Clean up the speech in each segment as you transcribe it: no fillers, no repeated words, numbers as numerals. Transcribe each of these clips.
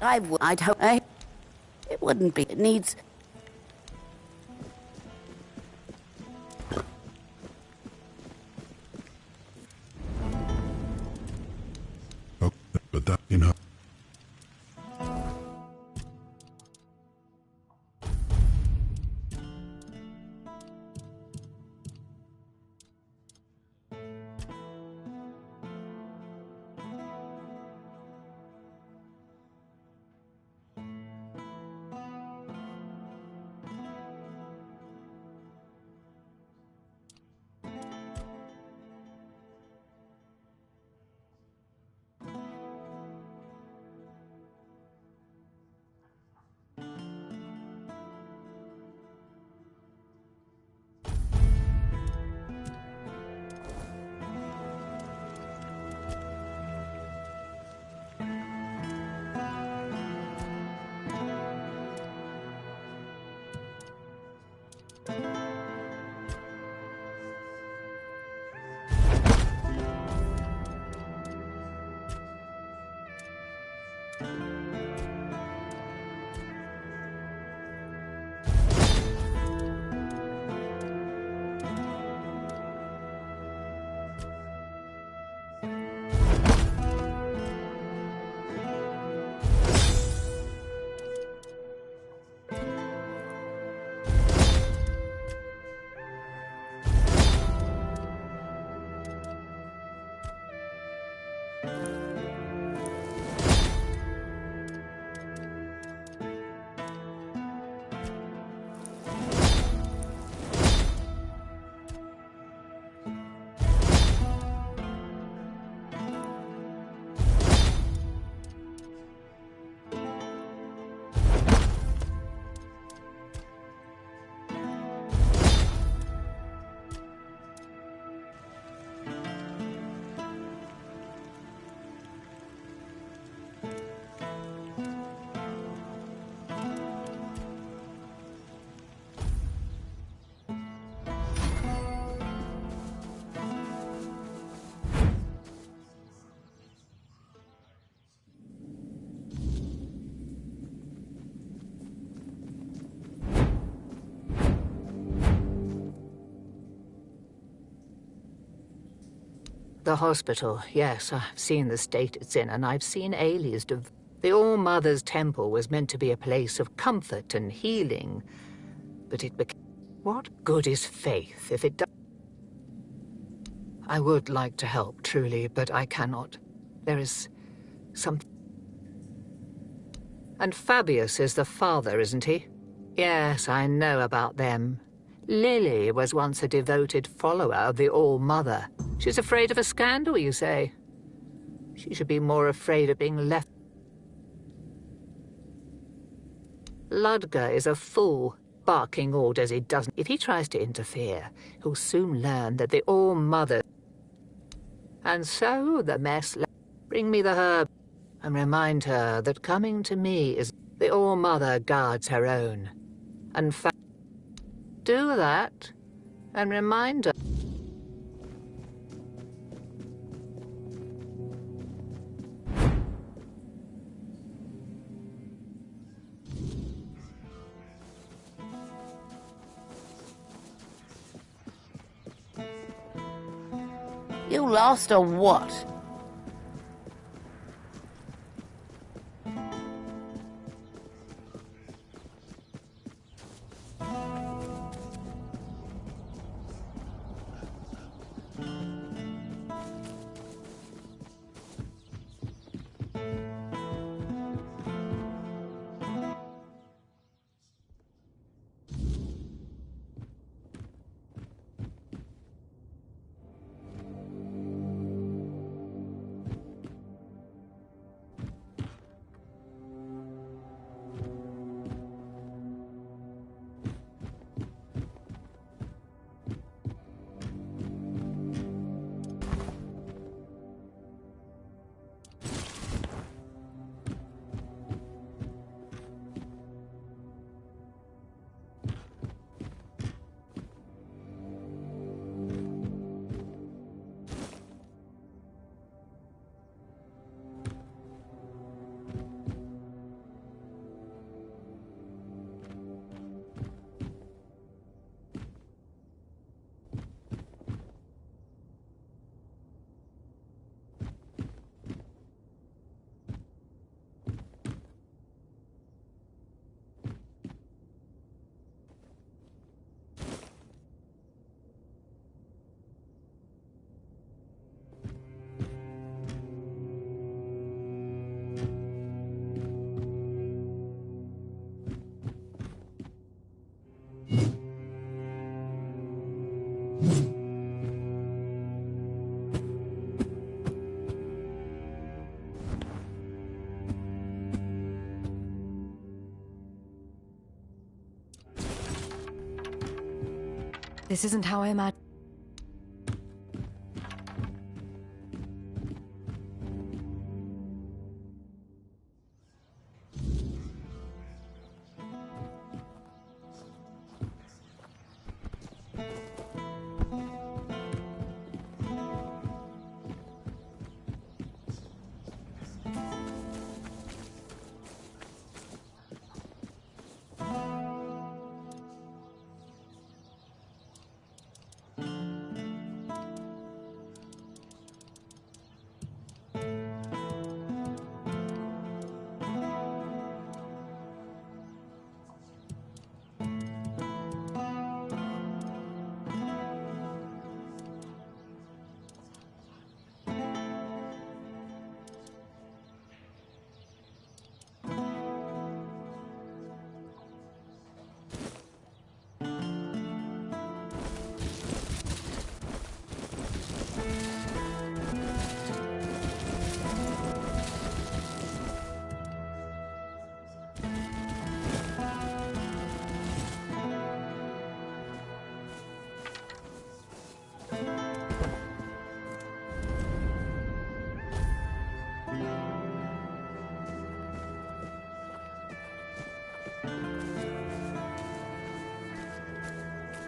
I'd hope it wouldn't be. It needs. Oh, but that, you know. The hospital, yes, I've seen the state it's in, and I've seen Ailey's The All-Mother's Temple was meant to be a place of comfort and healing, but it became... What good is faith if it does... I would like to help, truly, but I cannot. There is something... And Fabius is the father, isn't he? Yes, I know about them. Lily was once a devoted follower of the All-Mother. She's afraid of a scandal, you say? She should be more afraid of being left. Ludger is a fool, barking orders he doesn't. If he tries to interfere, he'll soon learn that the All-Mother... And so the mess... Bring me the herb, and remind her that coming to me is... The All-Mother guards her own. And do that, and remind her. You lost or what? This isn't how I imagined.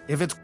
If it's...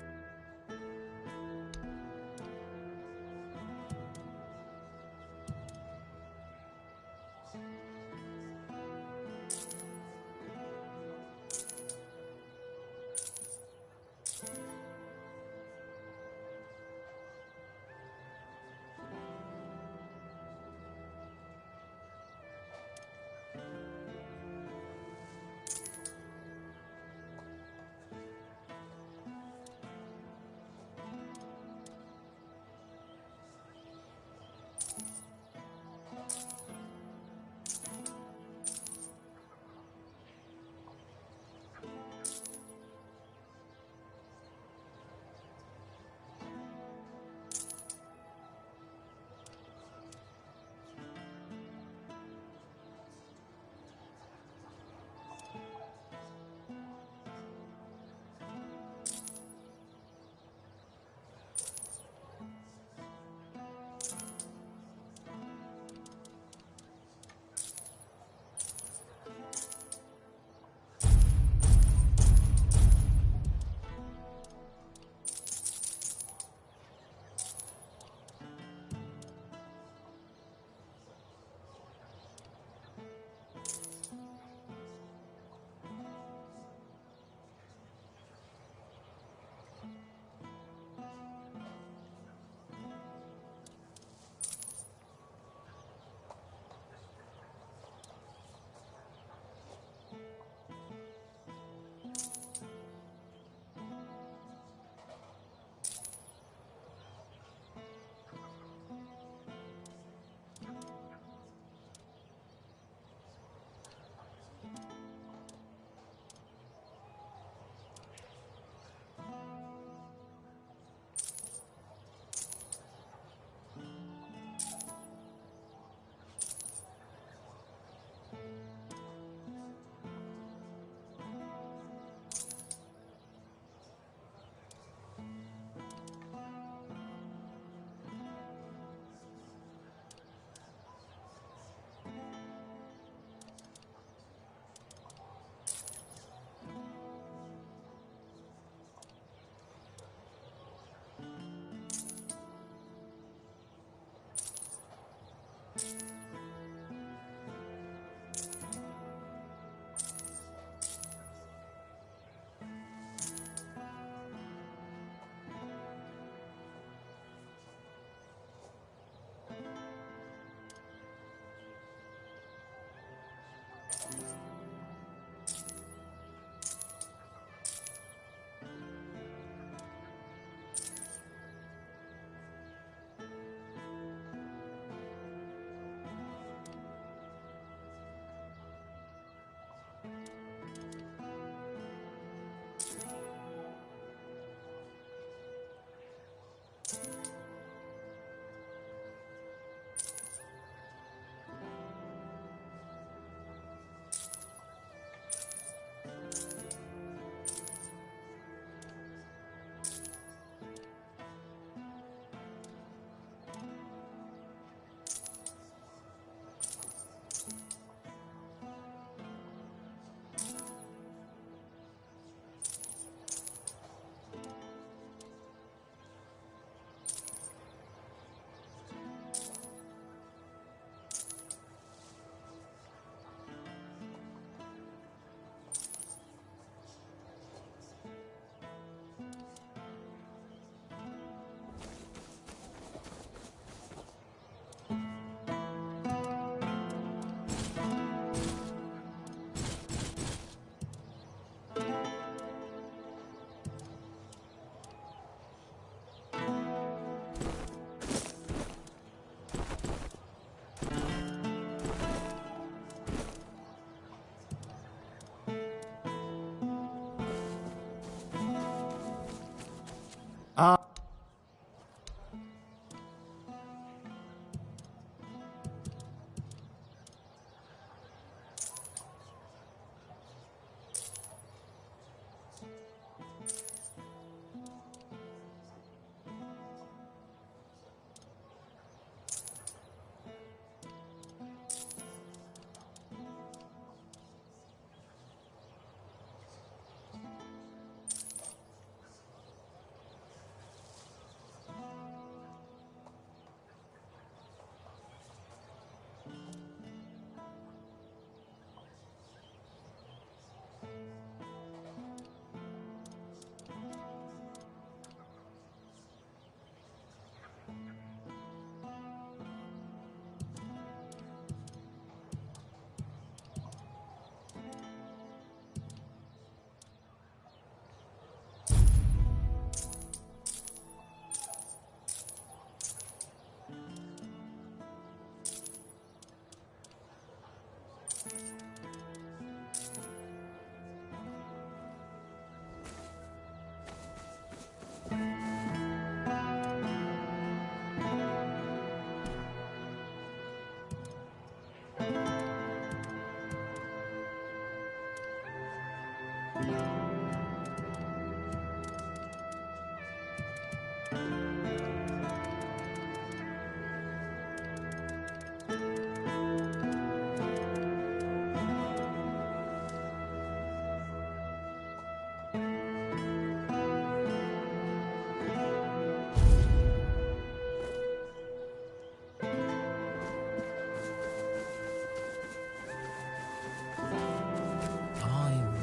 I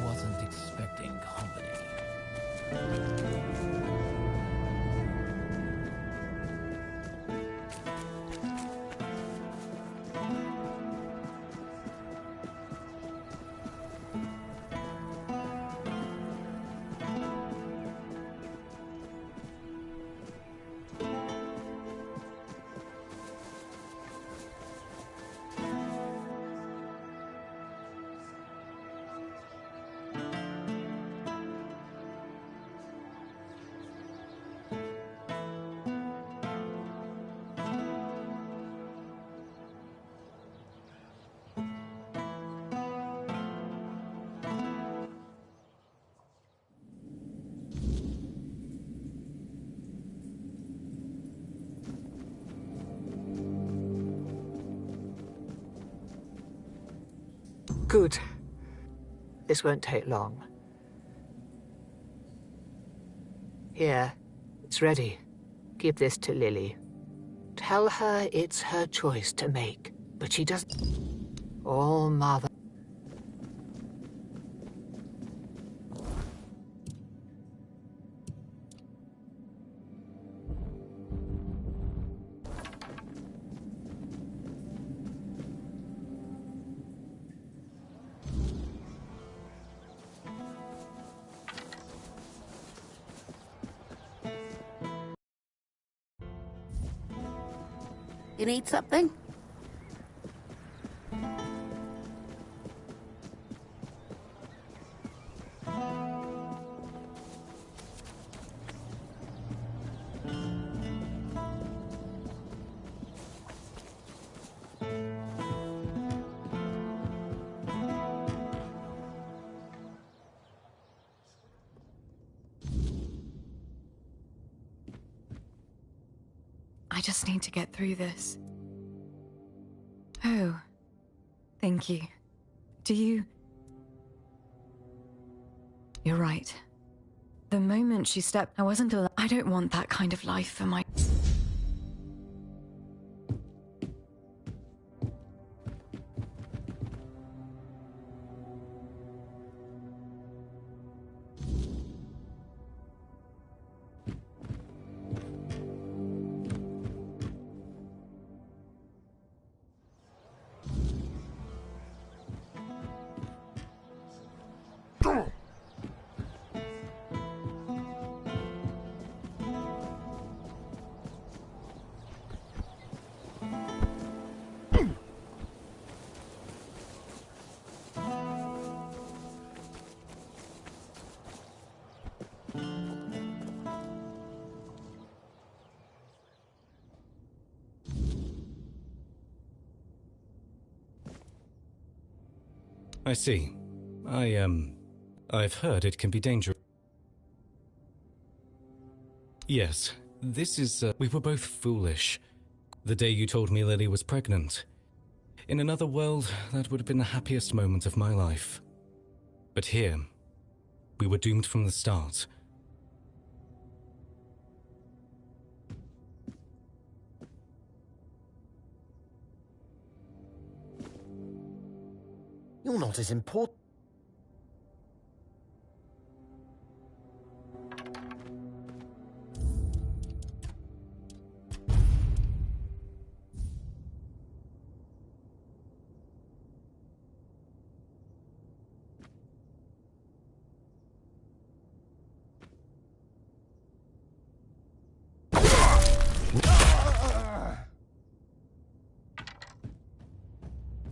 wasn't expecting company. Good. This won't take long. Here, it's ready. Give this to Lily. Tell her it's her choice to make, but she doesn't. All Mother. You need something? I just need to get through this. Oh, thank you. Do you... You're right. The moment she stepped, I wasn't alive. I don't want that kind of life for my... I see. I've heard it can be dangerous. Yes, this is, we were both foolish. The day you told me Lily was pregnant. In another world, that would have been the happiest moment of my life. But here, we were doomed from the start. You're not as important.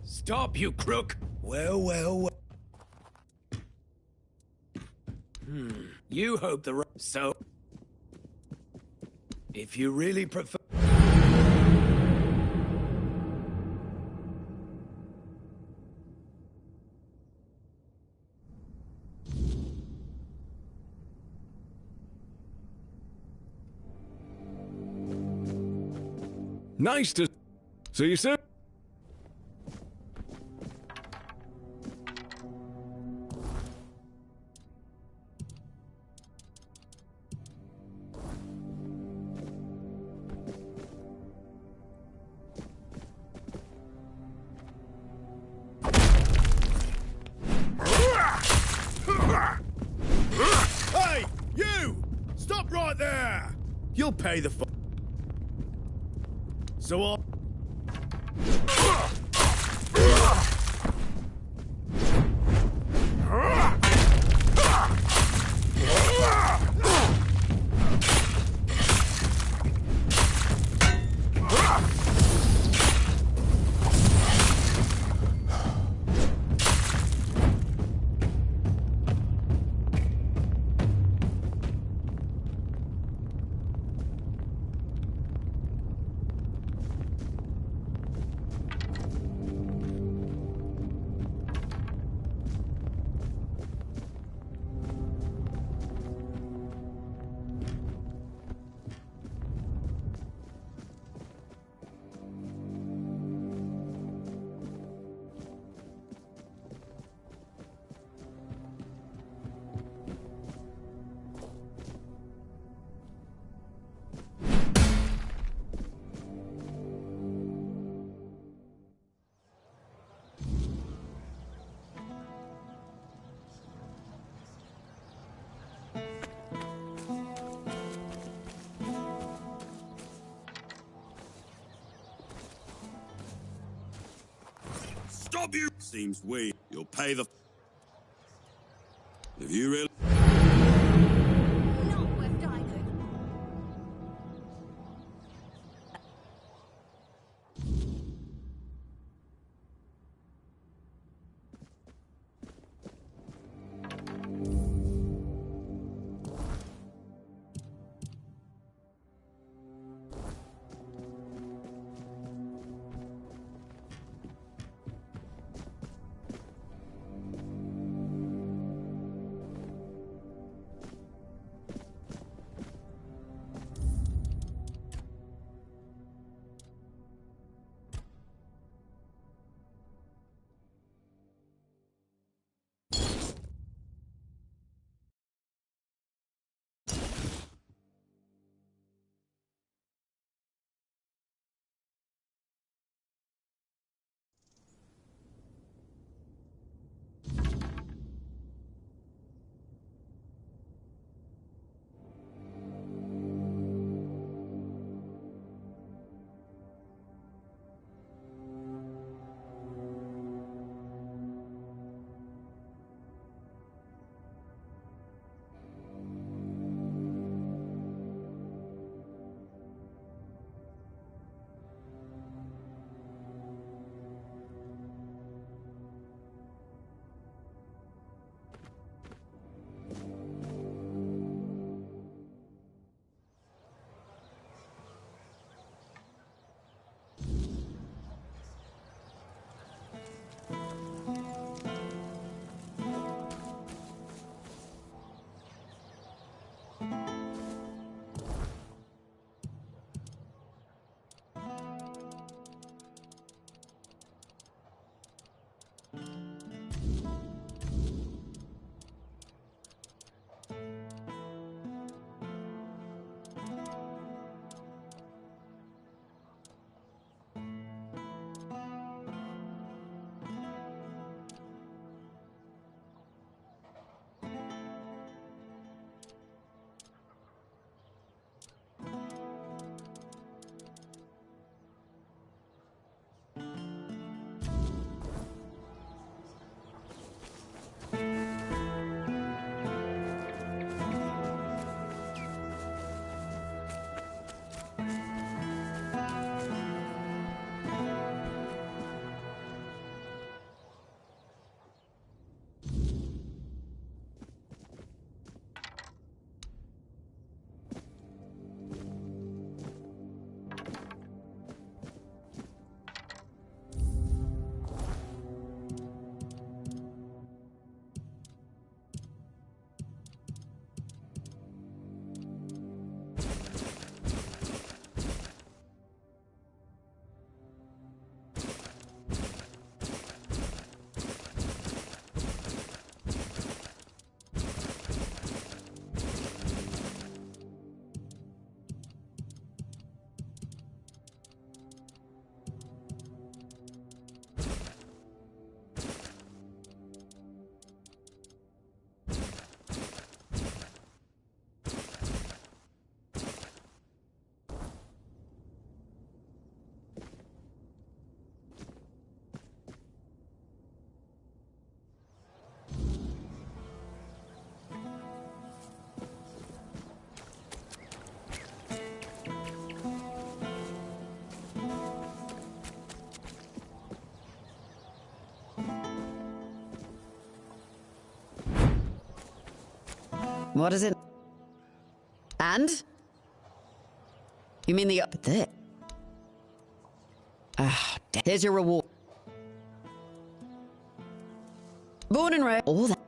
Stop, you crook! Well. You hope the so. If you really prefer. Nice to see you soon. Hey, you! Stop right there! You'll pay the So I'll... Stop you! Seems weird. You'll pay the... If you really... What is it? And? You mean the up there? Ah, here's your reward. Born and raised. All that.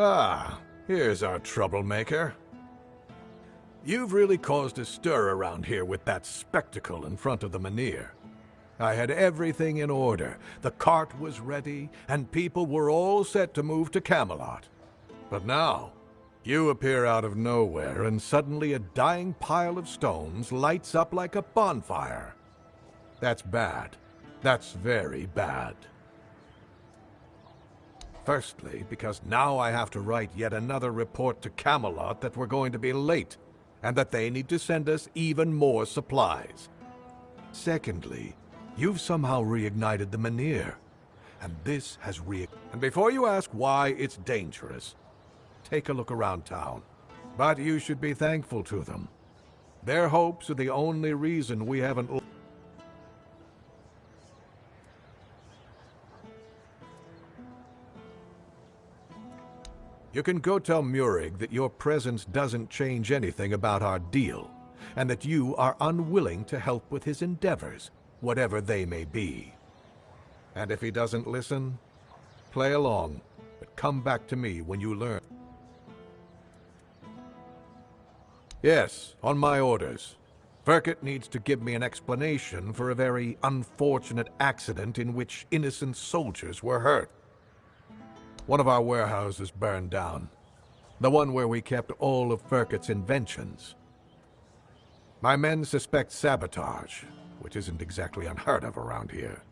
Ah, here's our troublemaker. You've really caused a stir around here with that spectacle in front of the menhir. I had everything in order. The cart was ready, and people were all set to move to Camelot. But now, you appear out of nowhere, and suddenly a dying pile of stones lights up like a bonfire. That's bad. That's very bad. Firstly, because now I have to write yet another report to Camelot that we're going to be late, and that they need to send us even more supplies. Secondly, you've somehow reignited the menhir, and this has And before you ask why it's dangerous, take a look around town. But you should be thankful to them. Their hopes are the only reason we haven't... You can go tell Murig that your presence doesn't change anything about our deal, and that you are unwilling to help with his endeavors, whatever they may be. And if he doesn't listen, play along, but come back to me when you learn. Yes, on my orders. Firkett needs to give me an explanation for a very unfortunate accident in which innocent soldiers were hurt. One of our warehouses burned down. The one where we kept all of Firkett's inventions. My men suspect sabotage, which isn't exactly unheard of around here.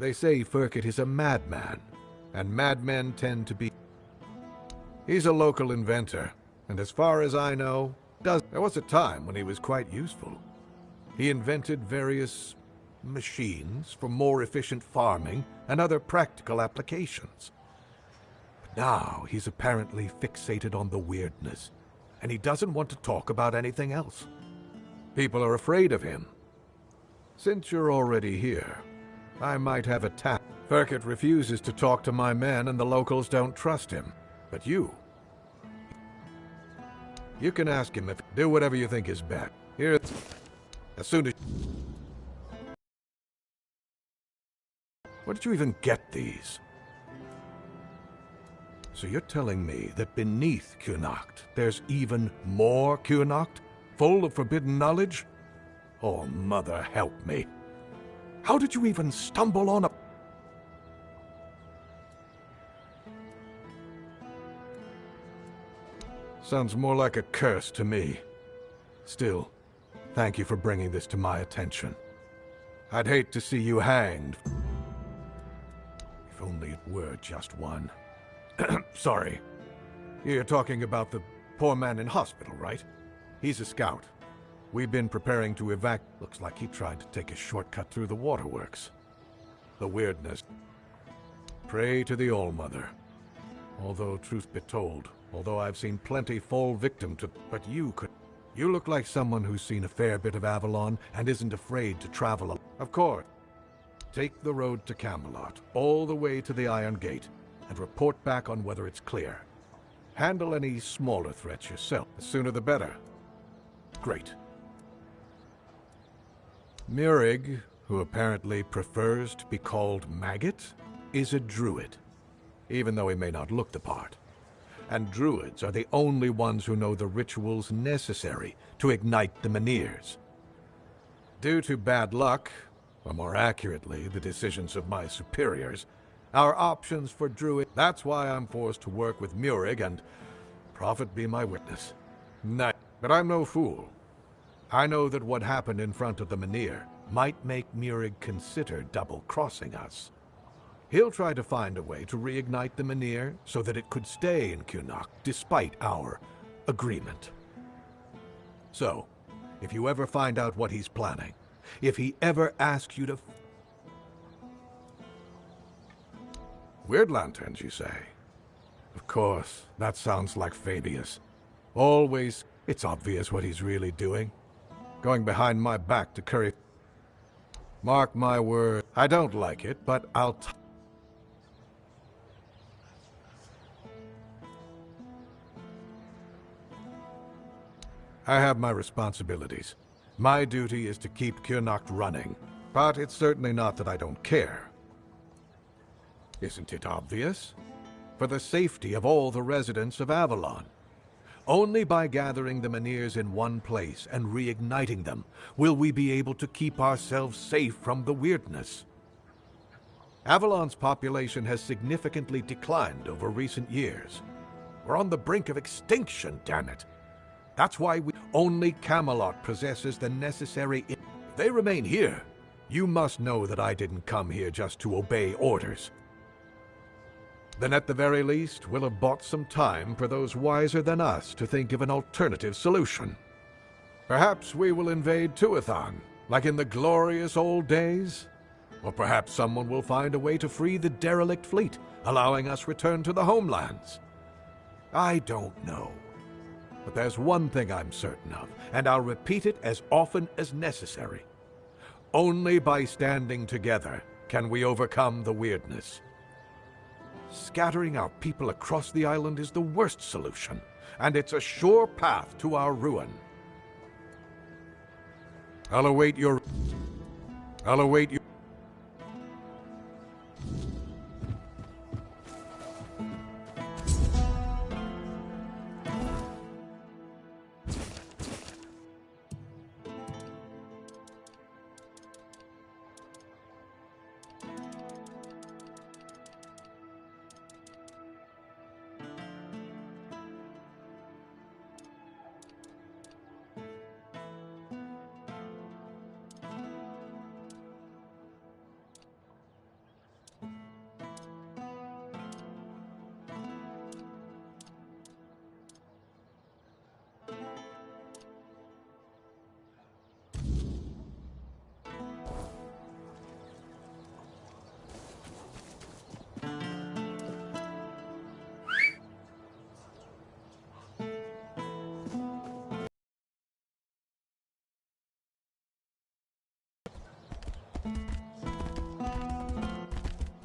They say Firkett is a madman, and madmen tend to be... He's a local inventor, and as far as I know, there was a time when he was quite useful. He invented various machines for more efficient farming and other practical applications. Now, he's apparently fixated on the weirdness, and he doesn't want to talk about anything else. People are afraid of him. Since you're already here, I might have a tap. Firkett refuses to talk to my men, and the locals don't trust him. But you can ask him if... Do whatever you think is best. Here, as soon as... Where did you even get these? So you're telling me that beneath Kunacht, there's even more Kunacht, full of forbidden knowledge? Oh, mother help me. How did you even stumble on a... Sounds more like a curse to me. Still, thank you for bringing this to my attention. I'd hate to see you hanged. If only it were just one. Sorry. You're talking about the poor man in hospital, right? He's a scout. We've been preparing to evacuate. Looks like he tried to take a shortcut through the waterworks. The weirdness. Pray to the All-Mother. Although, truth be told, I've seen plenty fall victim to... But you look like someone who's seen a fair bit of Avalon and isn't afraid to travel. Of course. Take the road to Camelot, all the way to the Iron Gate, and report back on whether it's clear. Handle any smaller threats yourself. The sooner the better. Great. Murig, who apparently prefers to be called Maggot, is a druid, even though he may not look the part. And druids are the only ones who know the rituals necessary to ignite the Menhirs. Due to bad luck, or more accurately, the decisions of my superiors, our options for druid... That's why I'm forced to work with Murig, and prophet be my witness. Nah, but I'm no fool. I know that what happened in front of the Menhir might make Murig consider double-crossing us. He'll try to find a way to reignite the Menhir so that it could stay in Kunok despite our agreement. So, if you ever find out what he's planning, if he ever asks you to... Weird lanterns, you say? Of course, that sounds like Fabius. Always, it's obvious what he's really doing. Going behind my back to curry... Mark my word, I don't like it, but I'll... I have my responsibilities. My duty is to keep Kunok running, but it's certainly not that I don't care. Isn't it obvious? For the safety of all the residents of Avalon. Only by gathering the Menhirs in one place and reigniting them will we be able to keep ourselves safe from the weirdness. Avalon's population has significantly declined over recent years. We're on the brink of extinction, damn it. That's why only Camelot possesses the necessary... If they remain here, you must know that I didn't come here just to obey orders. Then at the very least, we'll have bought some time for those wiser than us to think of an alternative solution. Perhaps we will invade Tuathan, like in the glorious old days? Or perhaps someone will find a way to free the derelict fleet, allowing us return to the homelands. I don't know. But there's one thing I'm certain of, and I'll repeat it as often as necessary. Only by standing together can we overcome the weirdness. Scattering our people across the island is the worst solution, and it's a sure path to our ruin. I'll await your...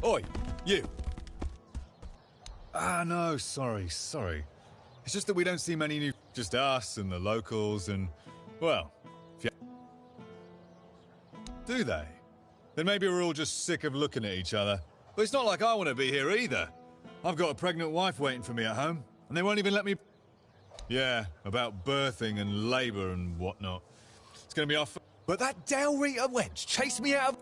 Oi, you! Ah, no, sorry. It's just that we don't see many new... Just us and the locals and... Well, if you... Do they? Then maybe we're all just sick of looking at each other. But it's not like I want to be here either. I've got a pregnant wife waiting for me at home, and they won't even let me... Yeah, about birthing and labour and whatnot. It's gonna be off... But that Dalrita wench chased me out of...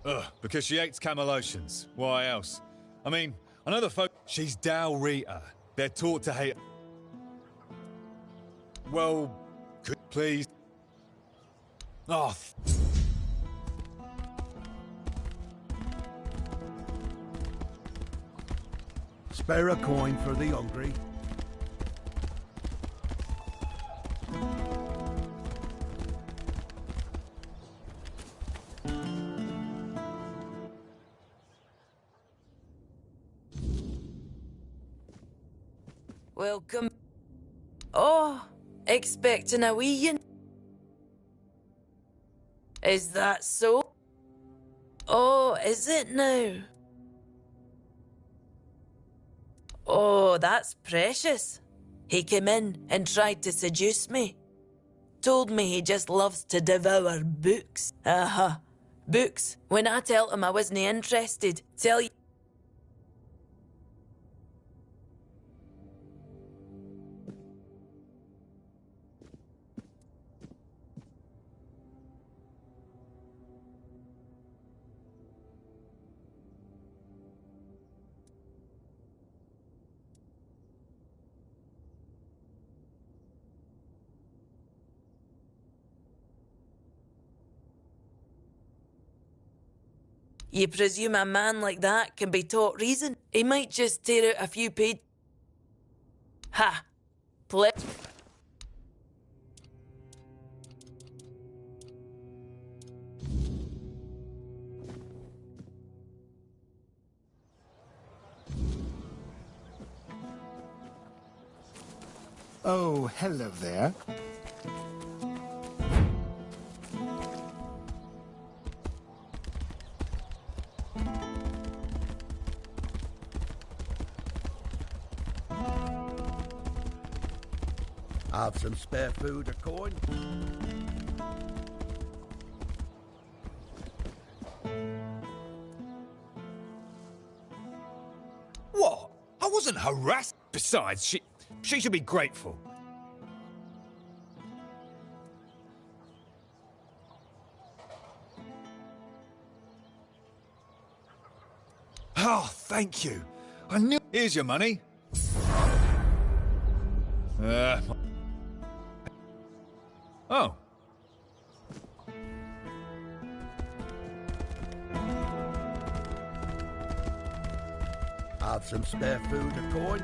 Ugh, because she hates Camelotians. Why else? I mean, I know the folk... She's Dalrita. They're taught to hate... Well, could please... Oh... Spare a coin for the hungry. Welcome. Oh, expecting a wee. Is that so? Oh, is it now? Oh, that's precious. He came in and tried to seduce me. Told me he just loves to devour books. Books. When I tell him I wasn't interested, tell you. You presume a man like that can be taught reason? He might just tear out a few pages. Ha! Play. Oh, hello there. Have some spare food or coin? What? I wasn't harassed. Besides, she should be grateful. Oh, thank you. I knew... Here's your money. Oh. Have some spare food or coin?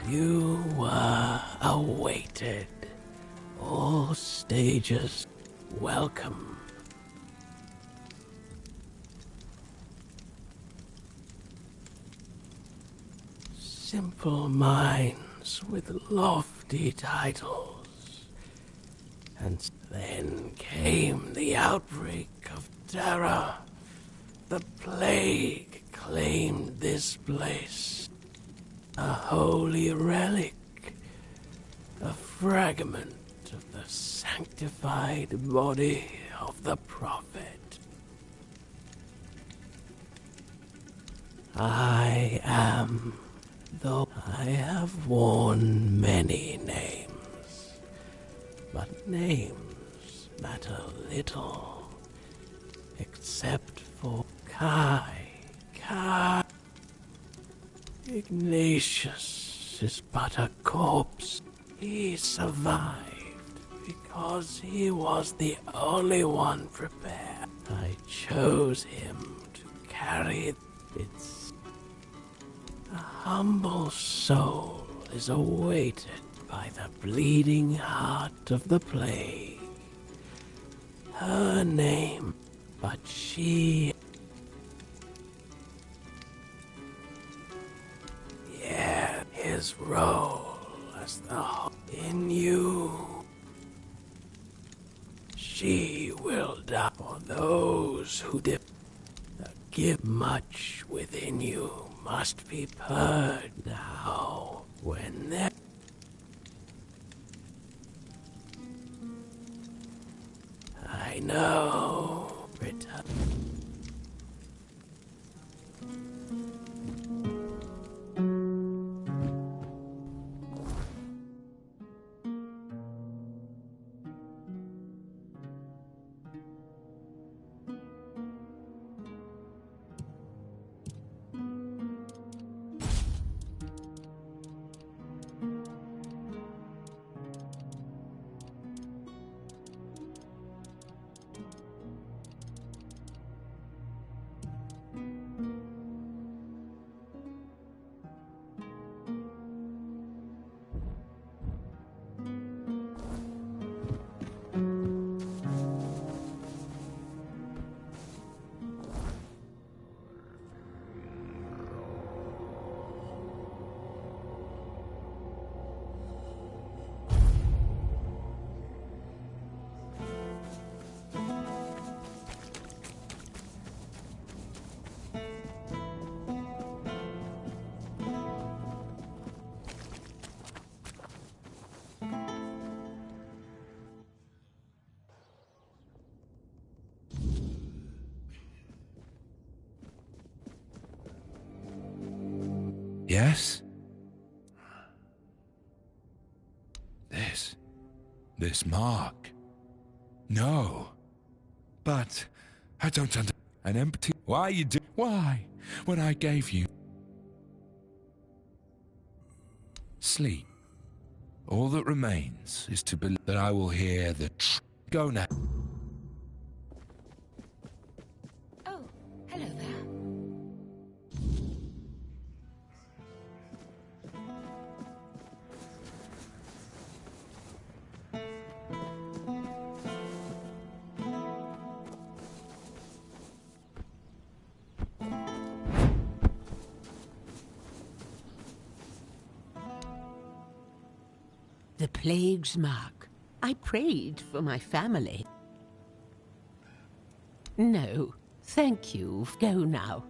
You were awaited. All stages welcome. Simple minds with lofty titles. And then came the outbreak of terror. The plague claimed this place. A holy relic. A fragment of the sanctified body of the prophet. I am, though I have worn many names, but names matter little, except for Kai. Ignatius is but a corpse. He survived because he was the only one prepared. I chose him to carry its... A humble soul is awaited by the bleeding heart of the plague. Her name, but she... Yeah, his role as the in you. She will die for those who did. The give much within you must be purged now when there. I know. Return. Yes? This mark. No. But I don't an empty... Why you do... Why? When I gave you... Sleep. All that remains is to believe that I will hear the go now. Oh, hello there. The plague's mark. I prayed for my family. No, thank you. Go now.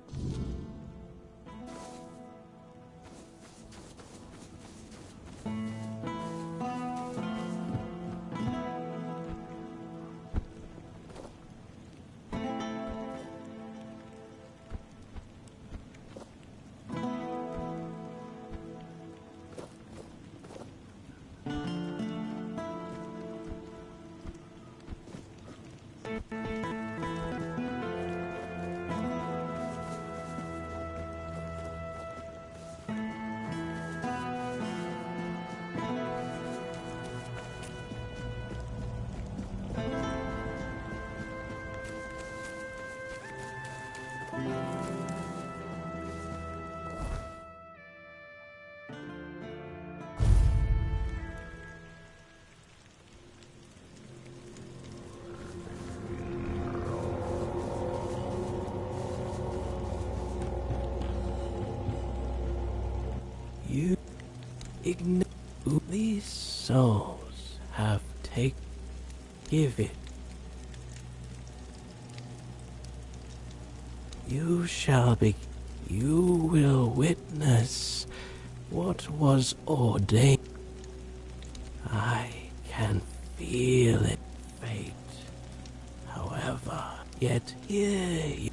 These souls have taken. Give it. You shall be. You will witness what was ordained. I can feel it, fate. However, yet here you,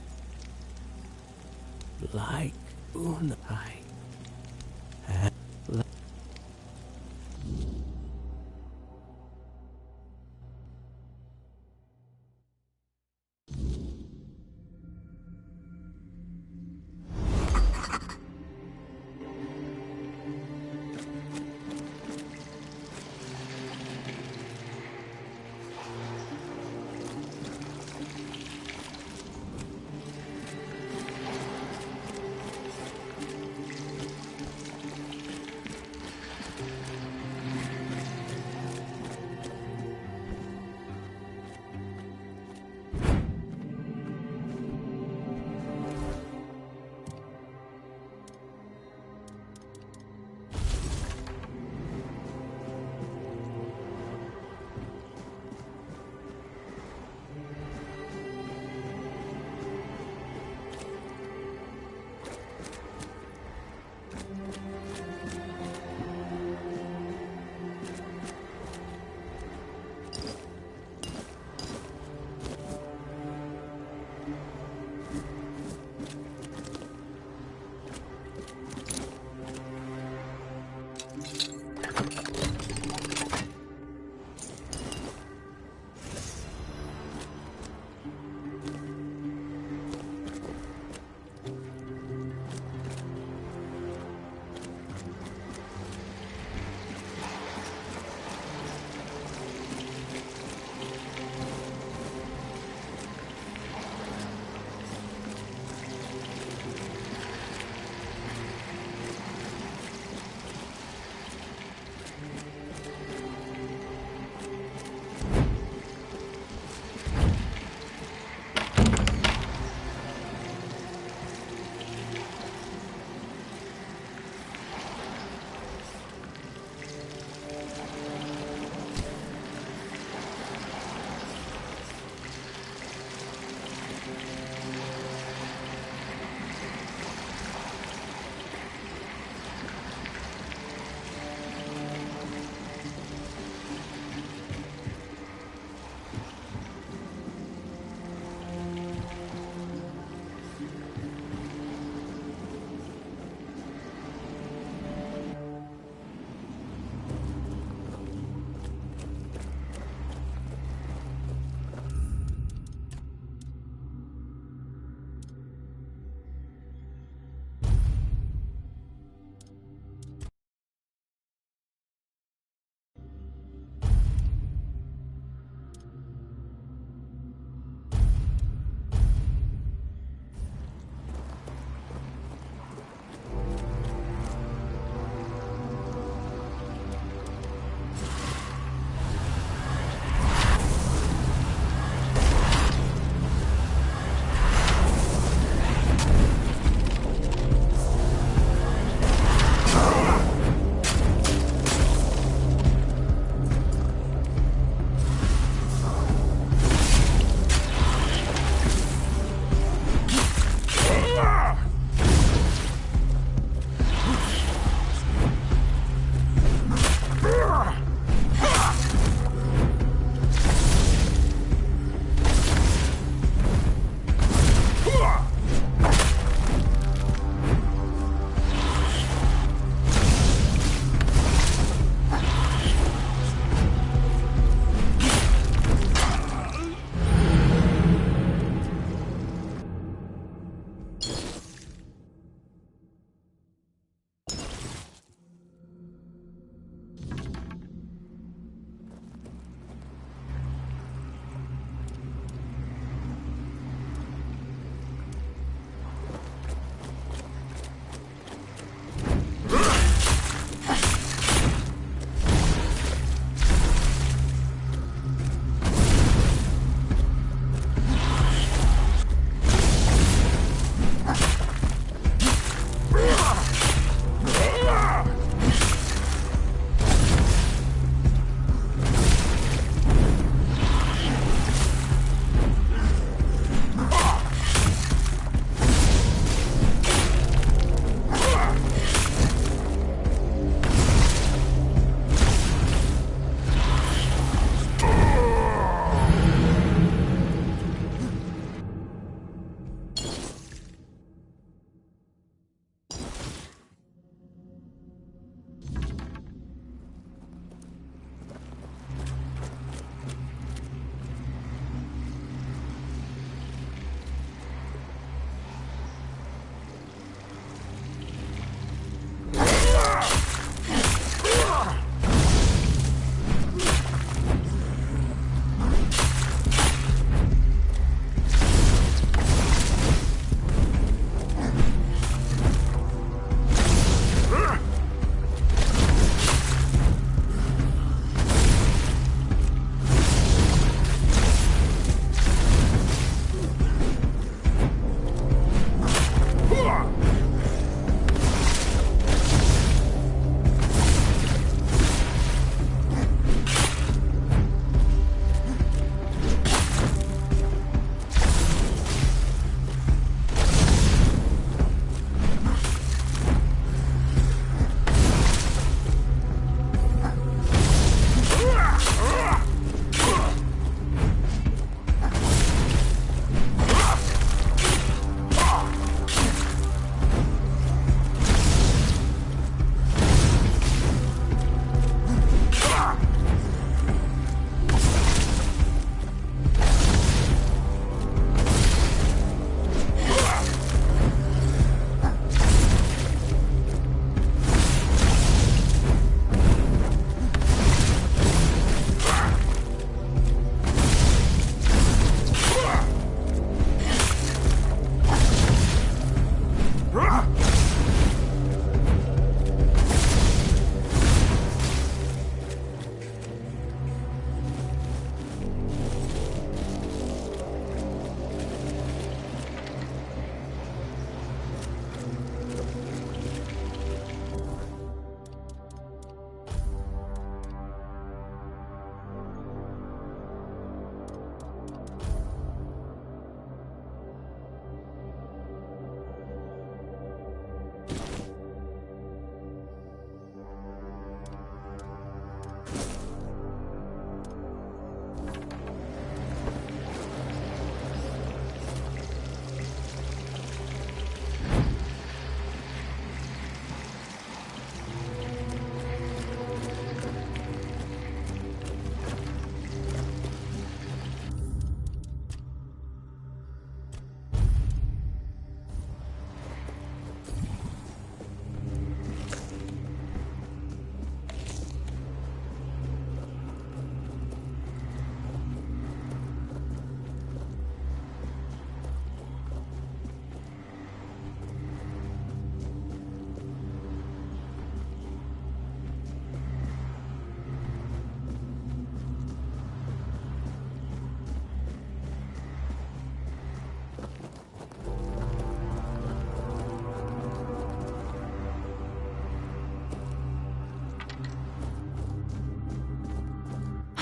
like Unai, and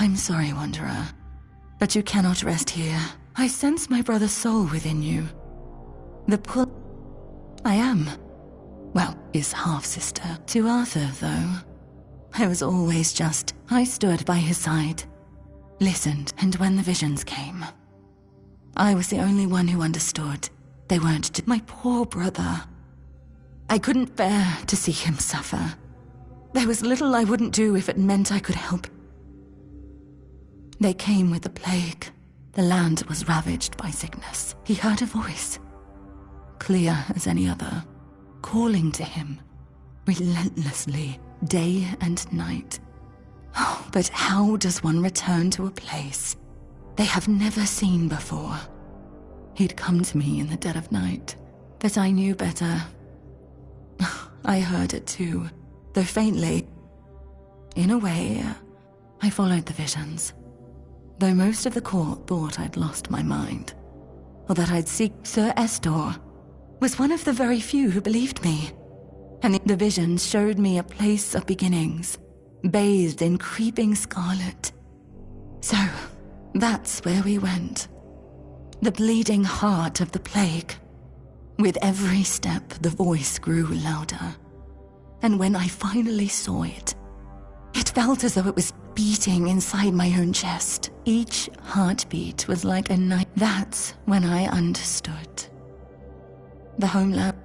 I'm sorry, Wanderer, but you cannot rest here. I sense my brother's soul within you. The pull I am, well, his half-sister. To Arthur, though, I was always just... I stood by his side, listened, and when the visions came, I was the only one who understood. They weren't my poor brother. I couldn't bear to see him suffer. There was little I wouldn't do if it meant I could help. They came with the plague. The land was ravaged by sickness. He heard a voice, clear as any other, calling to him, relentlessly, day and night. Oh, but how does one return to a place they have never seen before? He'd come to me in the dead of night, but I knew better. I heard it too, though faintly. In a way, I followed the visions, though most of the court thought I'd lost my mind, or that I'd seek. Sir Estor was one of the very few who believed me, and the visions showed me a place of beginnings, bathed in creeping scarlet. So, that's where we went. The bleeding heart of the plague. With every step, the voice grew louder. And when I finally saw it, it felt as though it was beating inside my own chest. Each heartbeat was like a knife. That's when I understood. The homeland.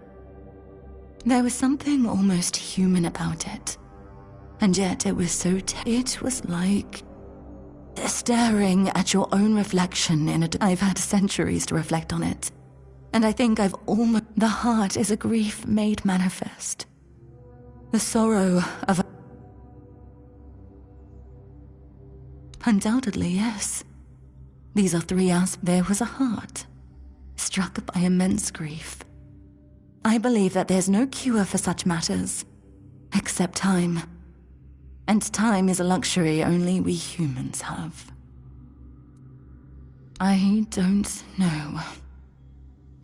There was something almost human about it. And yet it was so it was like staring at your own reflection in a... I've had centuries to reflect on it. And I think I've almost... The heart is a grief made manifest. The sorrow of... Undoubtedly, yes. These are three aspects. There was a heart, struck by immense grief. I believe that there's no cure for such matters, except time. And time is a luxury only we humans have. I don't know.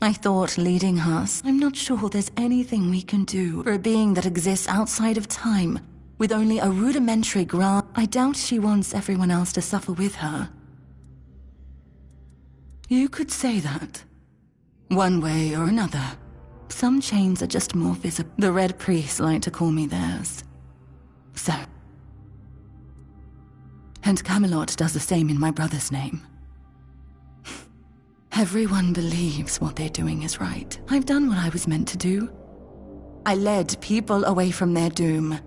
I thought leading us. I'm not sure there's anything we can do for a being that exists outside of time, with only a rudimentary grasp. I doubt she wants everyone else to suffer with her. You could say that. One way or another. Some chains are just more visible. The Red Priests like to call me theirs. So. And Camelot does the same in my brother's name. Everyone believes what they're doing is right. I've done what I was meant to do. I led people away from their doom.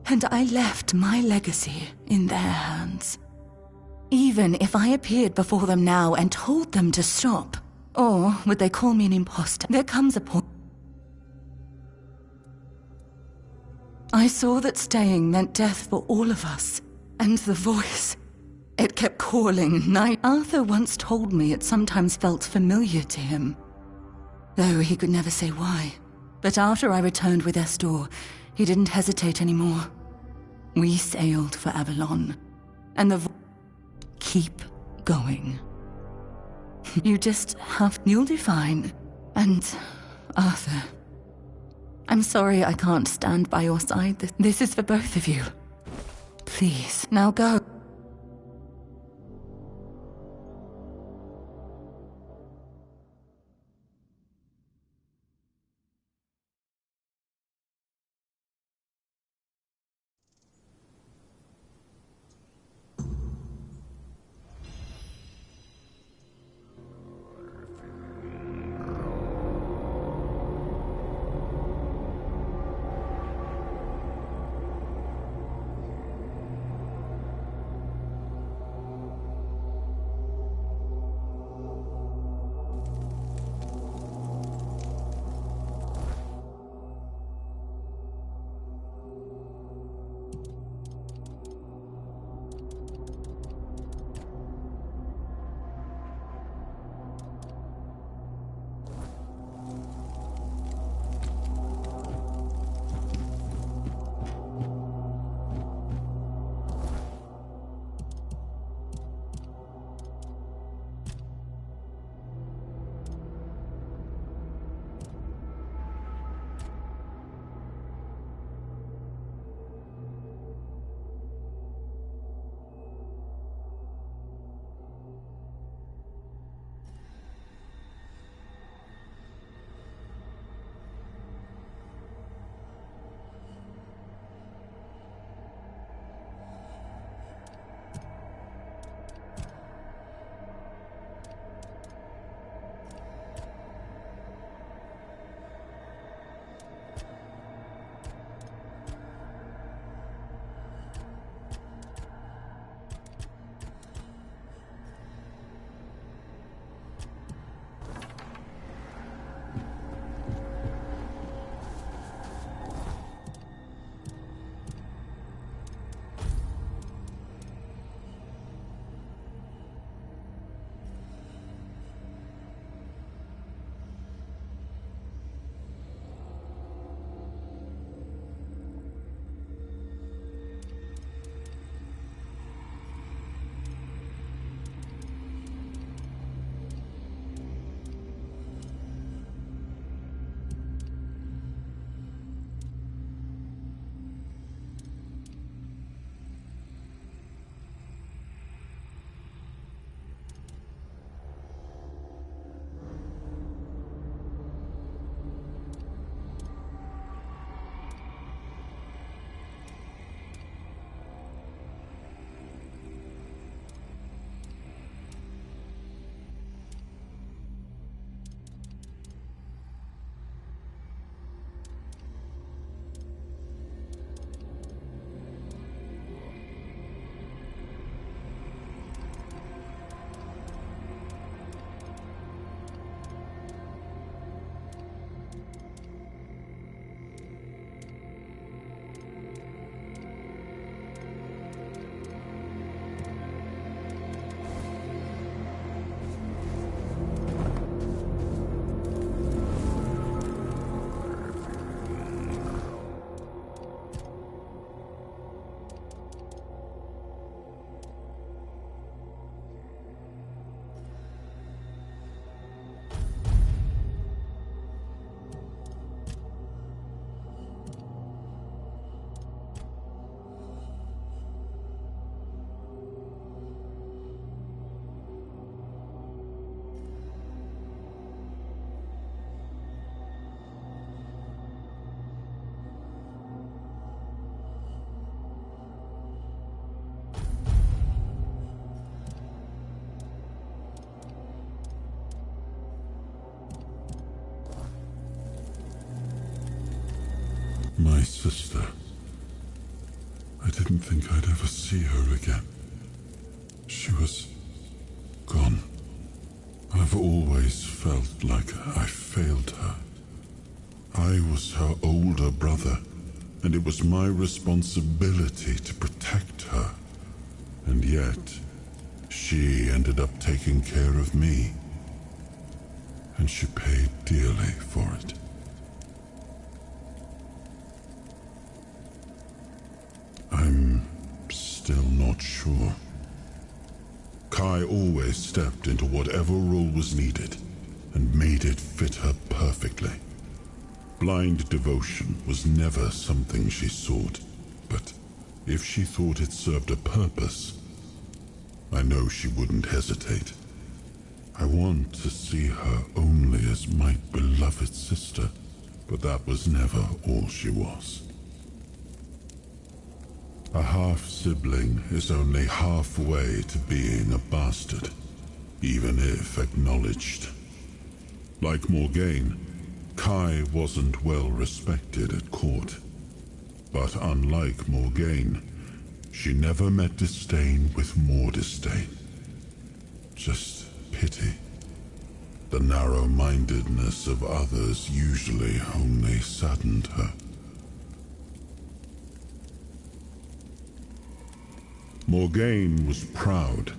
And I left my legacy in their hands. Even if I appeared before them now and told them to stop, or would they call me an imposter? There comes a point. I saw that staying meant death for all of us. And the voice, it kept calling night. Arthur once told me it sometimes felt familiar to him, though he could never say why. But after I returned with Estor, he didn't hesitate anymore. We sailed for Avalon, and the keep going. You just have... You'll do fine. And, Arthur, I'm sorry I can't stand by your side. This is for both of you. Please, now go. My sister. I didn't think I'd ever see her again. She was gone. I've always felt like I failed her. I was her older brother, and it was my responsibility to protect her. And yet, she ended up taking care of me. And she paid dearly for it. I'm still not sure. Kai always stepped into whatever role was needed and made it fit her perfectly. Blind devotion was never something she sought, but if she thought it served a purpose, I know she wouldn't hesitate. I want to see her only as my beloved sister, but that was never all she was. A half-sibling is only halfway to being a bastard, even if acknowledged. Like Morgaine, Kai wasn't well respected at court. But unlike Morgaine, she never met disdain with more disdain. Just pity. The narrow-mindedness of others usually only saddened her. Morgaine was proud,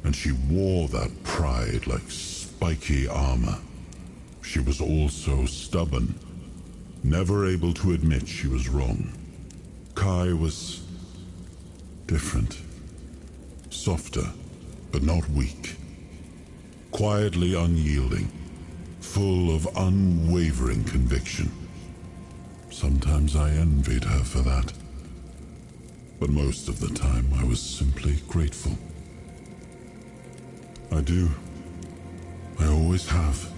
and she wore that pride like spiky armor. She was also stubborn, never able to admit she was wrong. Kai was different. Softer, but not weak. Quietly unyielding, full of unwavering conviction. Sometimes I envied her for that. But most of the time I was simply grateful. I do. I always have.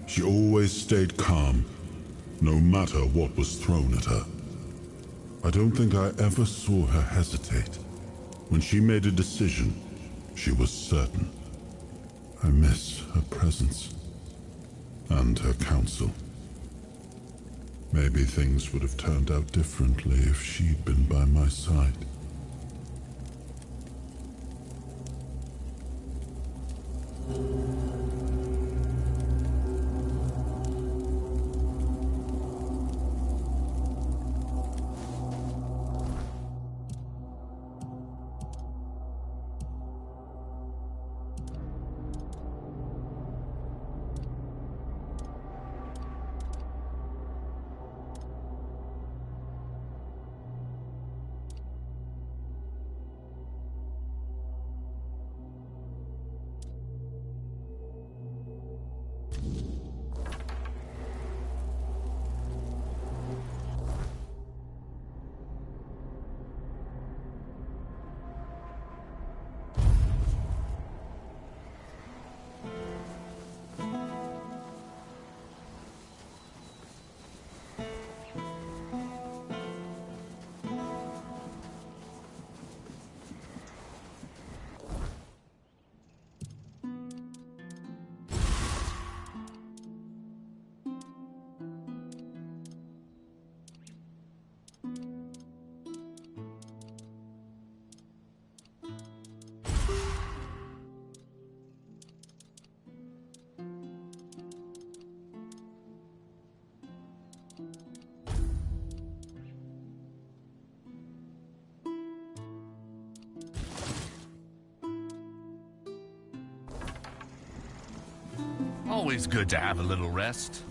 She always stayed calm, no matter what was thrown at her. I don't think I ever saw her hesitate. When she made a decision, she was certain. I miss her presence and her counsel. Maybe things would have turned out differently if she'd been by my side. Always good to have a little rest.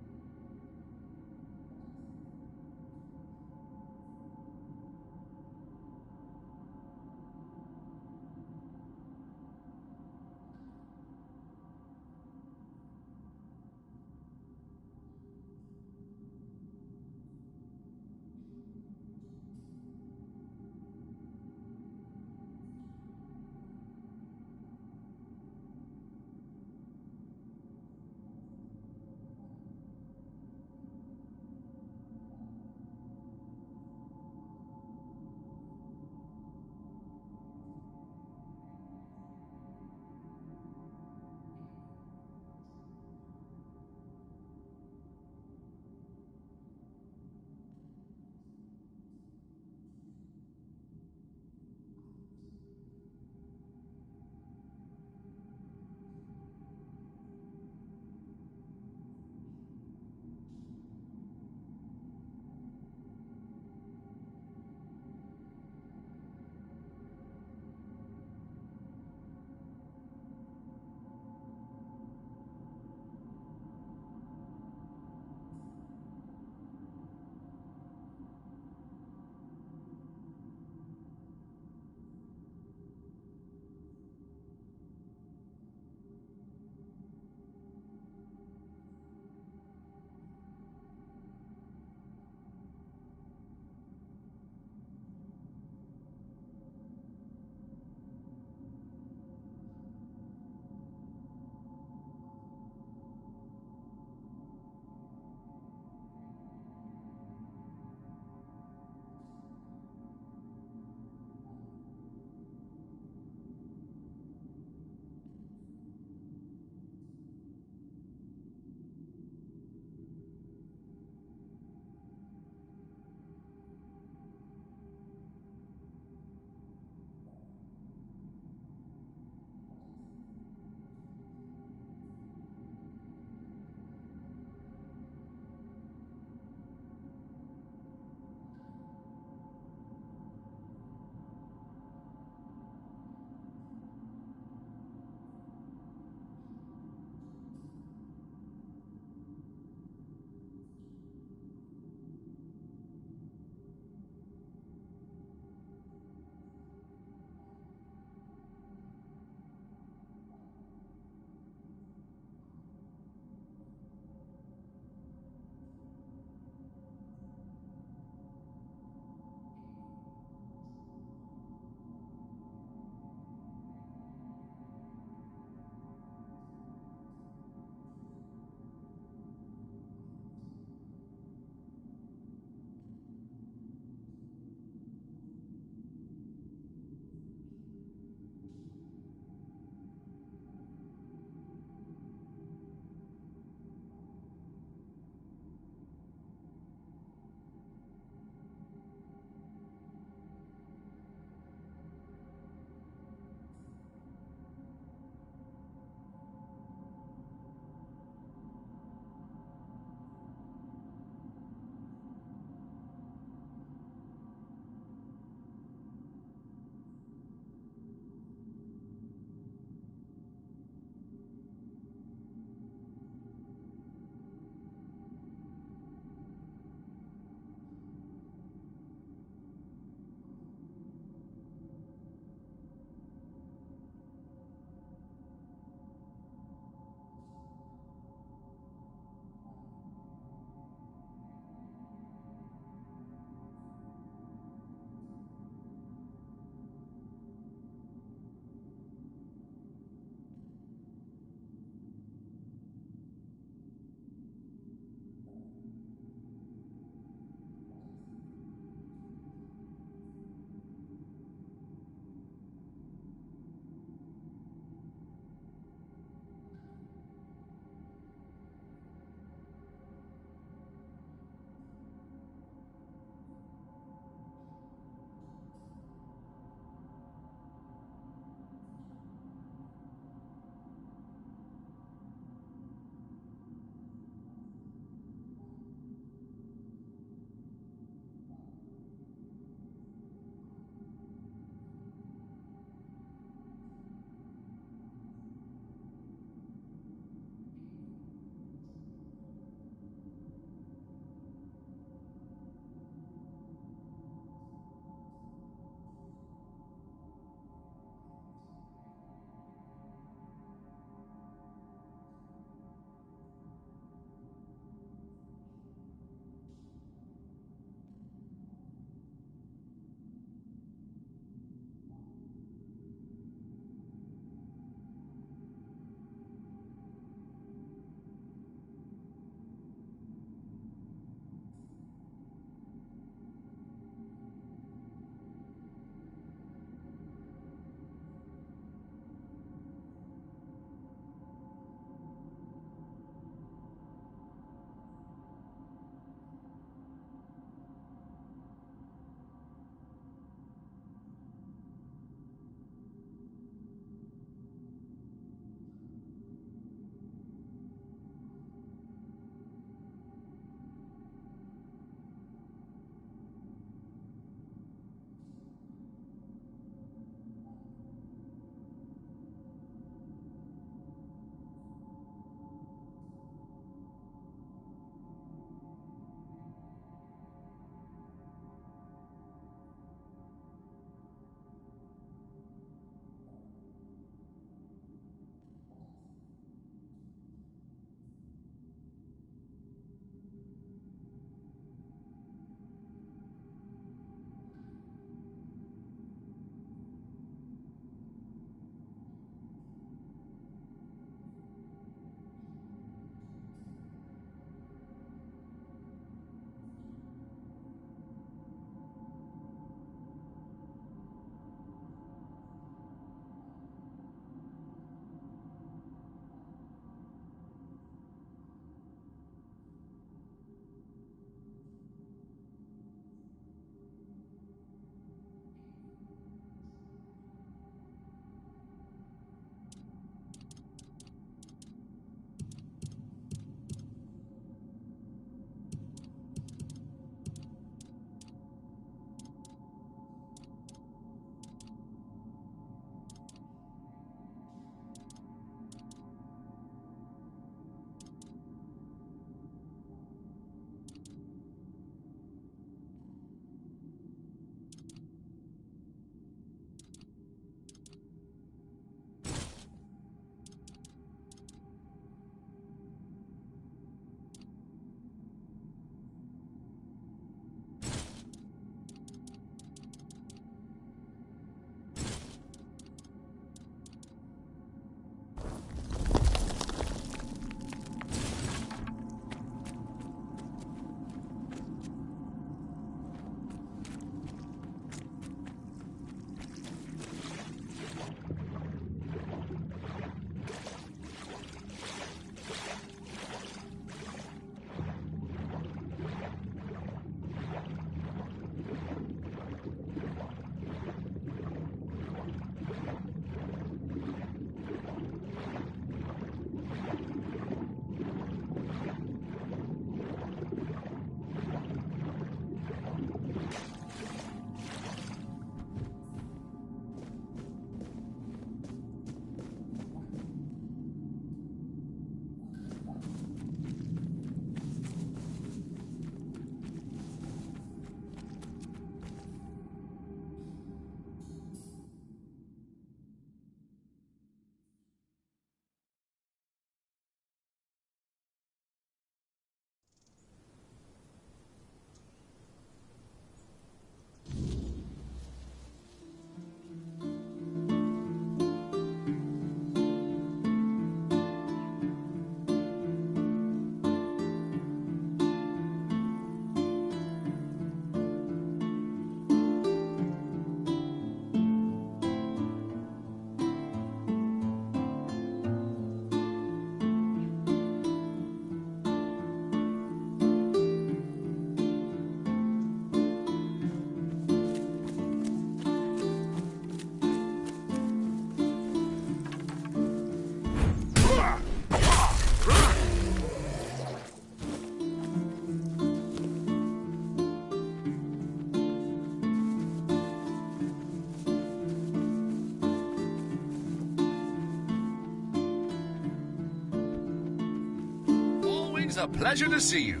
Always a pleasure to see you.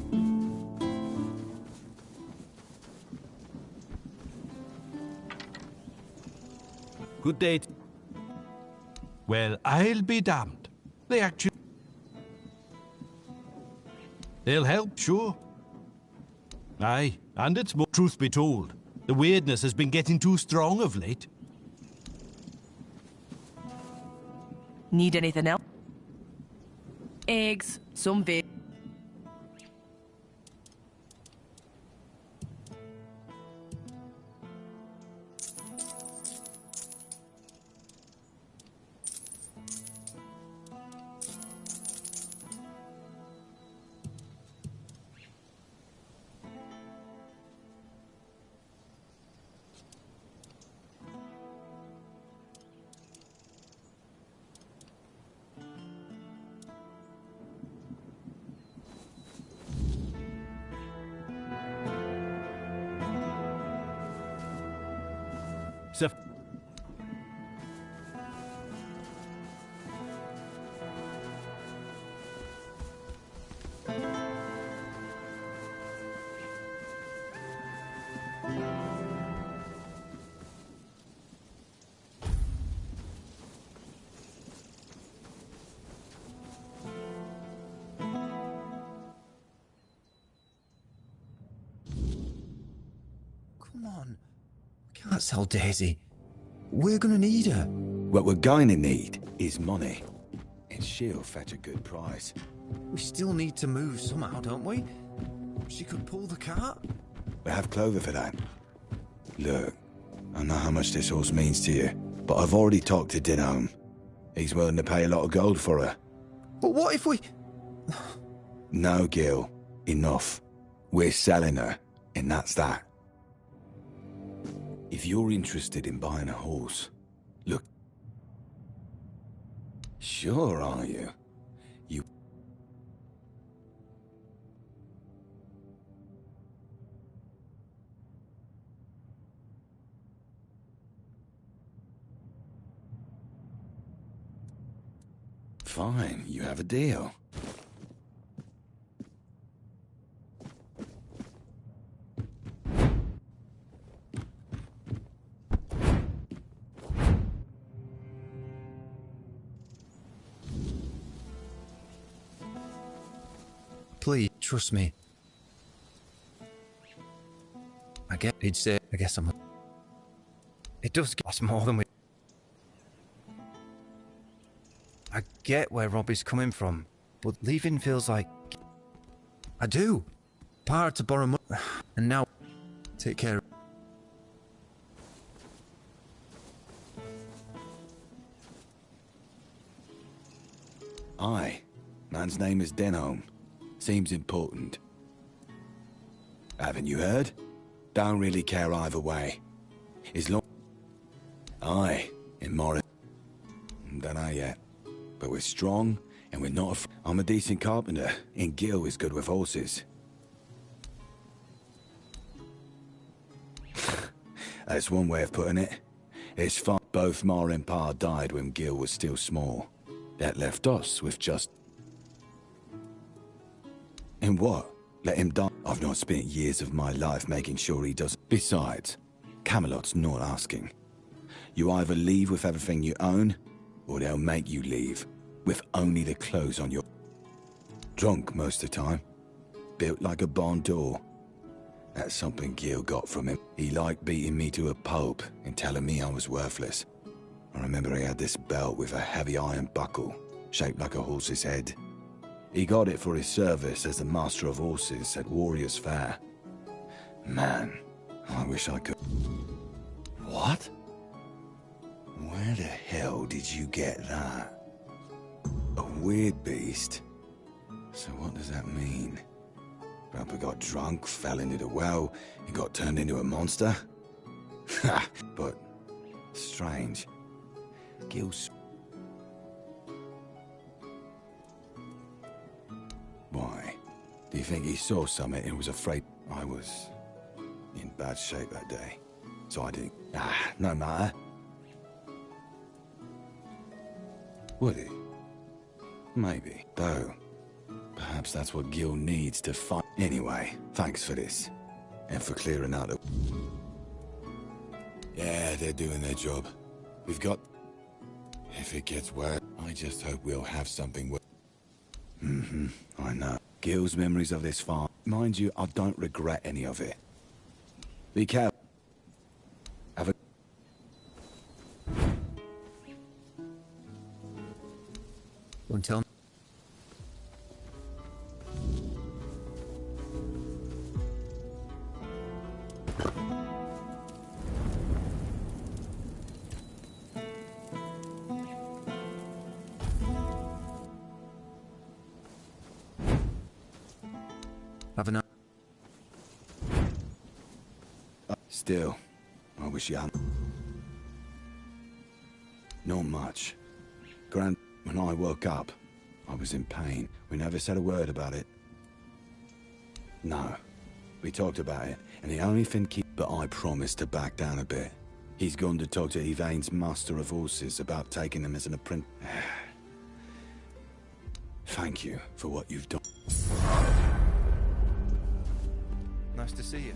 Good day. Well, I'll be damned. They actually... They'll help, sure. Aye, and it's more... Truth be told, the weirdness has been getting too strong of late. Need anything else? Eggs, some veg. So, come on. We can't sell Daisy. We're gonna need her. What we're going to need is money. And she'll fetch a good price. We still need to move somehow, don't we? She could pull the cart. We have Clover for that. Look, I know how much this horse means to you, but I've already talked to Dinholm. He's willing to pay a lot of gold for her. But what if we... No, Gil. Enough. We're selling her, and that's that. If you're interested in buying a horse, look. Sure, are you? You... Fine, you have a deal. Please, trust me. I guess I'm... It does cost more than we... I get where Robbie's coming from, but leaving feels like... I do. Power to borrow money, and now... Take care. Aye. Man's name is Dinholm. Seems important. Haven't you heard? Don't really care either way. As long... Aye, in Morris. Dunno yet. But we're strong, and we're not I'm a decent carpenter, and Gil is good with horses. That's one way of putting it. It's fun. Both Ma and Pa died when Gil was still small. That left us with just... And what? Let him die? I've not spent years of my life making sure he doesn't. Besides, Camelot's not asking. You either leave with everything you own, or they'll make you leave with only the clothes on your... Drunk most of the time. Built like a barn door. That's something Gil got from him. He liked beating me to a pulp and telling me I was worthless. I remember he had this belt with a heavy iron buckle, shaped like a horse's head. He got it for his service as the master of horses at Warriors' Fair. Man, I wish I could... What? Where the hell did you get that? A weird beast? So what does that mean? Grandpa got drunk, fell into the well, and got turned into a monster? Ha! But... strange. Gil's... Why? Do you think he saw something and was afraid? I was in bad shape that day, so I didn't... no matter. Would he? Maybe. Though, Perhaps that's what Gil needs to fight. Anyway, thanks for this. And for clearing out the... Yeah, they're doing their job. We've got... If it gets worse, I just hope we'll have something... I know. Gil's memories of this farm. Mind you, I don't regret any of it. Be careful. Have a... Won't tell me. Have a nice... Still, I wish you hadn't. Not much. When I woke up, I was in pain. We never said a word about it. No. We talked about it, and the only thing but I promised to back down a bit. He's gone to talk to Yvain's master of horses about taking him as an apprentice. Thank you for what you've done. Nice to see you.